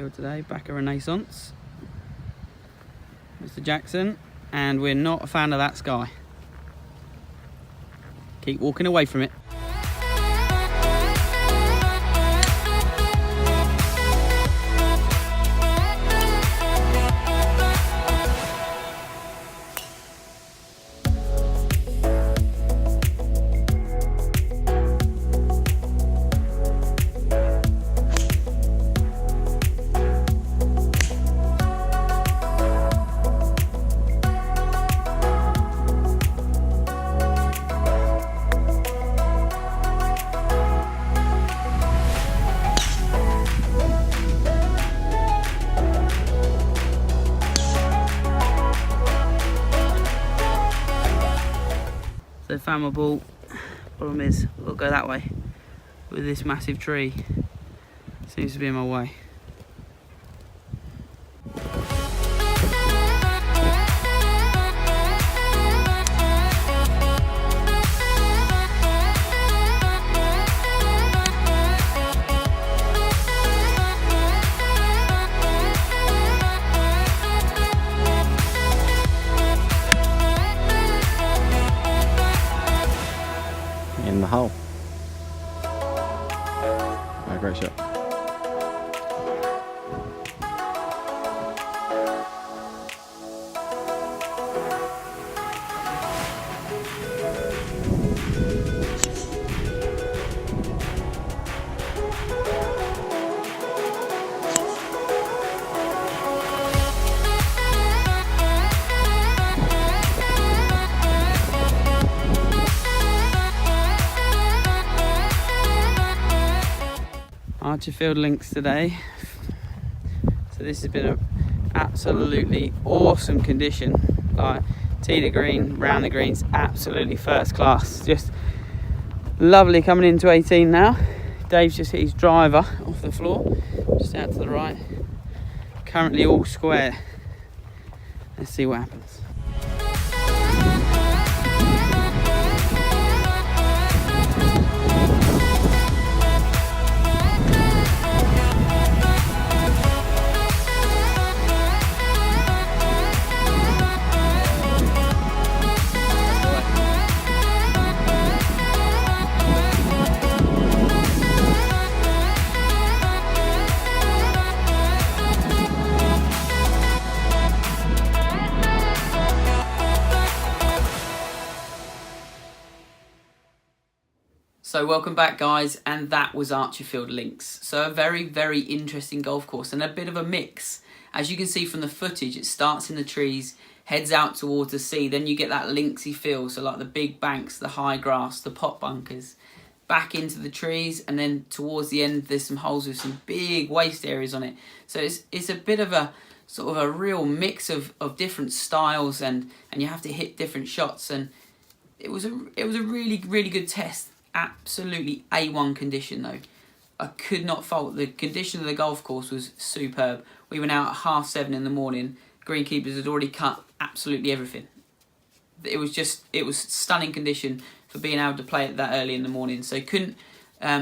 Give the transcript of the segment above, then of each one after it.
ARCHERFIELD today, back at Renaissance. Mr. Jackson, and we're not a fan of that sky. Keep walking away from it. So found my ball. Problem is, we'll go that way with this massive tree. Seems to be in my way. In the hole. Oh, great shot. ARCHERFIELD links today. So this has been an absolutely awesome condition. Like tee to green, round the greens, absolutely first class. Just lovely coming into 18 now. Dave's just hit his driver off the floor, just out to the right. Currently all square. Let's see what happens. So welcome back guys, and that was ARCHERFIELD links. So a very, very interesting golf course and a bit of a mix. As you can see from the footage, it starts in the trees, heads out towards the sea, then you get that linksy feel, so like the big banks, the high grass, the pot bunkers, back into the trees, and then towards the end there's some holes with some big waste areas on it. So it's a bit of a sort of a real mix of different styles, and you have to hit different shots, and it was a really, really good test. Absolutely A1 condition though. I could not fault the condition of the golf course. Was superb. We went out at 7:30 in the morning. Greenkeepers had already cut absolutely everything. It was stunning condition for being able to play it that early in the morning. So couldn't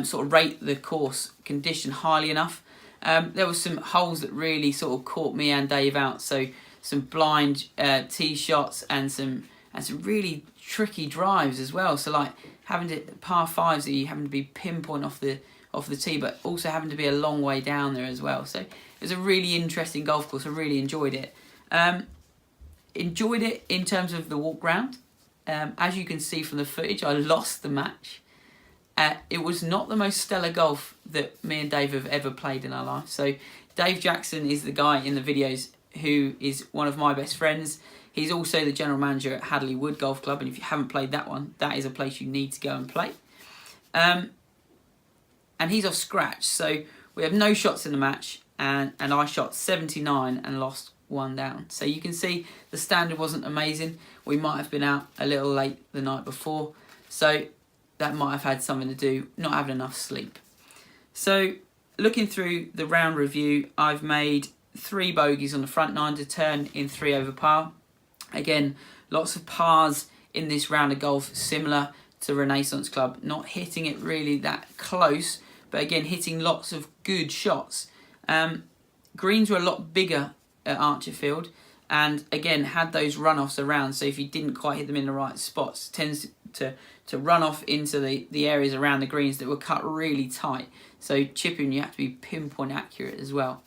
sort of rate the course condition highly enough. There was some holes that really sort of caught me and Dave out. So some blind tee shots and some really tricky drives as well. So like having to par fives that you having to be pinpoint off the tee, but also having to be a long way down there as well. So it was a really interesting golf course. I really enjoyed it. Enjoyed it in terms of the walk round. As you can see from the footage, I lost the match. It was not the most stellar golf that me and Dave have ever played in our life. So Dave Jackson is the guy in the videos who is one of my best friends. He's also the general manager at Hadley Wood Golf Club, and if you haven't played that one, that is a place you need to go and play. And he's off scratch, so we have no shots in the match, and I shot 79 and lost 1 down. So you can see the standard wasn't amazing. We might have been out a little late the night before, so that might have had something to do, not having enough sleep. So looking through the round review, I've made 3 bogeys on the front 9 to turn in 3 over par. Again, lots of pars in this round of golf, similar to Renaissance Club. Not hitting it really that close, but again, hitting lots of good shots. greens were a lot bigger at Archerfield, and again had those runoffs around. So if you didn't quite hit them in the right spots, it tends to run off into the areas around the greens that were cut really tight. So chipping, you have to be pinpoint accurate as well.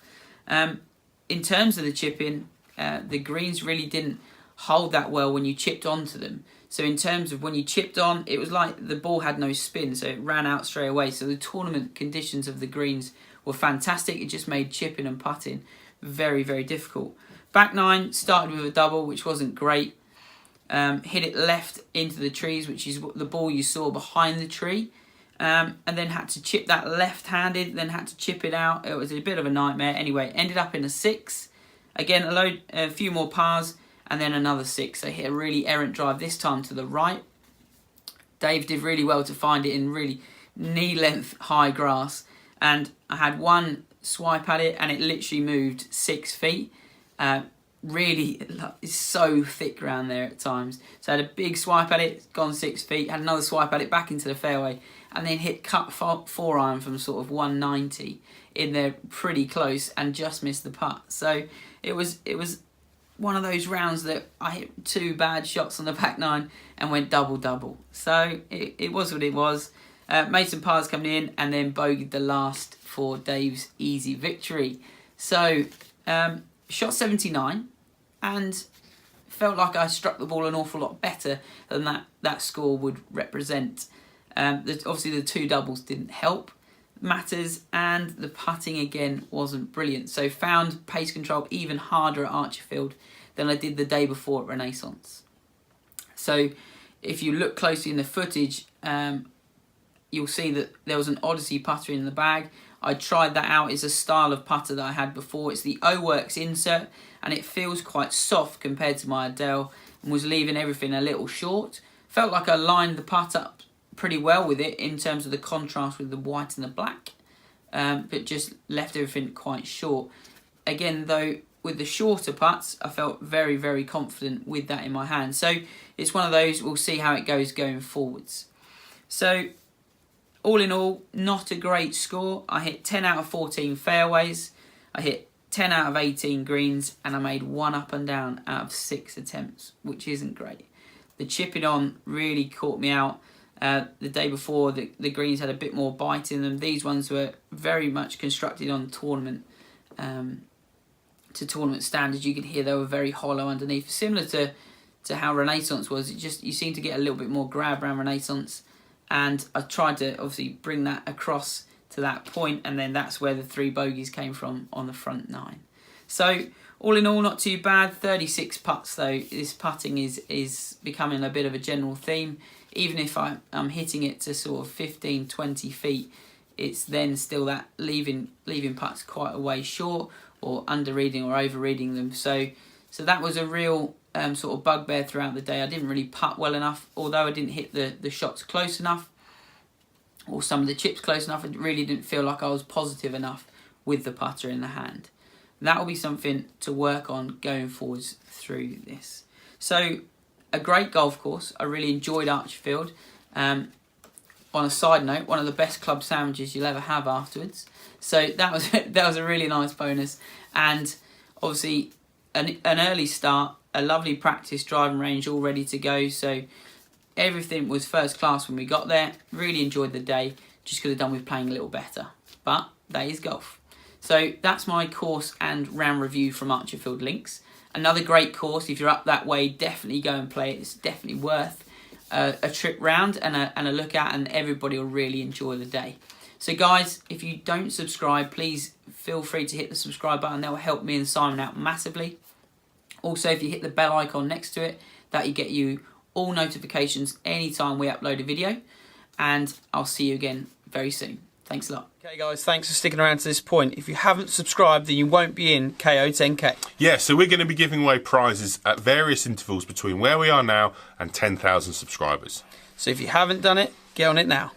In terms of the chipping, the greens really didn't hold that well when you chipped onto them. So in terms of when you chipped on, it was like the ball had no spin, so it ran out straight away. So the tournament conditions of the greens were fantastic. It just made chipping and putting very, very difficult. Back nine started with a double, which wasn't great. Hit it left into the trees, which is the ball you saw behind the tree. And then had to chip that left-handed, then had to chip it out. It was a bit of a nightmare. Anyway, ended up in a 6. Again, a few more pars, and then another 6. So hit a really errant drive, this time to the right. Dave did really well to find it in really knee-length high grass. And I had one swipe at it, and it literally moved 6 feet. Really, it's so thick around there at times. So I had a big swipe at it, gone 6 feet. Had another swipe at it, back into the fairway. And then hit cut 4-iron from sort of 190 in there pretty close, and just missed the putt. So it was one of those rounds that I hit 2 bad shots on the back nine and went double. So it was what it was. Made some pars coming in, and then bogeyed the last for Dave's easy victory. So shot 79, and felt like I struck the ball an awful lot better than that score would represent. Obviously the 2 doubles didn't help matters, and the putting again wasn't brilliant. So found pace control even harder at Archerfield than I did the day before at Renaissance. So if you look closely in the footage, you'll see that there was an Odyssey Putter in the bag. I tried that out. It's a style of putter that I had before. It's the O-Works insert, and it feels quite soft compared to my Adele, and was leaving everything a little short. Felt like I lined the putt up pretty well with it in terms of the contrast with the white and the black, but just left everything quite short. Again, though, with the shorter putts, I felt very, very confident with that in my hand. So it's one of those, we'll see how it goes going forwards. So all in all, not a great score. I hit 10 out of 14 fairways. I hit 10 out of 18 greens, and I made 1 up and down out of 6 attempts, which isn't great. The chipping on really caught me out. The day before, the greens had a bit more bite in them. These ones were very much constructed on tournament standards. You could hear they were very hollow underneath, similar to how Renaissance was. It just, you seem to get a little bit more grab around Renaissance, and I tried to obviously bring that across to that point, and then that's where the 3 bogeys came from on the front 9. So all in all, not too bad. 36 putts though. This putting is becoming a bit of a general theme. Even if I'm hitting it to sort of 15, 20 feet, it's then still that leaving putts quite a way short, or under-reading or over-reading them. So that was a real sort of bugbear throughout the day. I didn't really putt well enough, although I didn't hit the shots close enough, or some of the chips close enough. I really didn't feel like I was positive enough with the putter in the hand. That will be something to work on going forwards through this. So a great golf course. I really enjoyed Archerfield. On a side note, one of the best club sandwiches you'll ever have afterwards. So that was a really nice bonus. And obviously an early start, a lovely practice driving range all ready to go. So everything was first class when we got there. Really enjoyed the day. Just could have done with playing a little better. But that is golf. So that's my course and round review from Archerfield Links. Another great course. If you're up that way, definitely go and play it. It's definitely worth a trip round and a look at, and everybody will really enjoy the day. So guys, if you don't subscribe, please feel free to hit the subscribe button. That will help me and Simon out massively. Also, if you hit the bell icon next to it, that will get you all notifications anytime we upload a video. And I'll see you again very soon. Thanks a lot. Okay guys, thanks for sticking around to this point. If you haven't subscribed, then you won't be in KO 10K. Yeah, so we're going to be giving away prizes at various intervals between where we are now and 10,000 subscribers. So if you haven't done it, get on it now.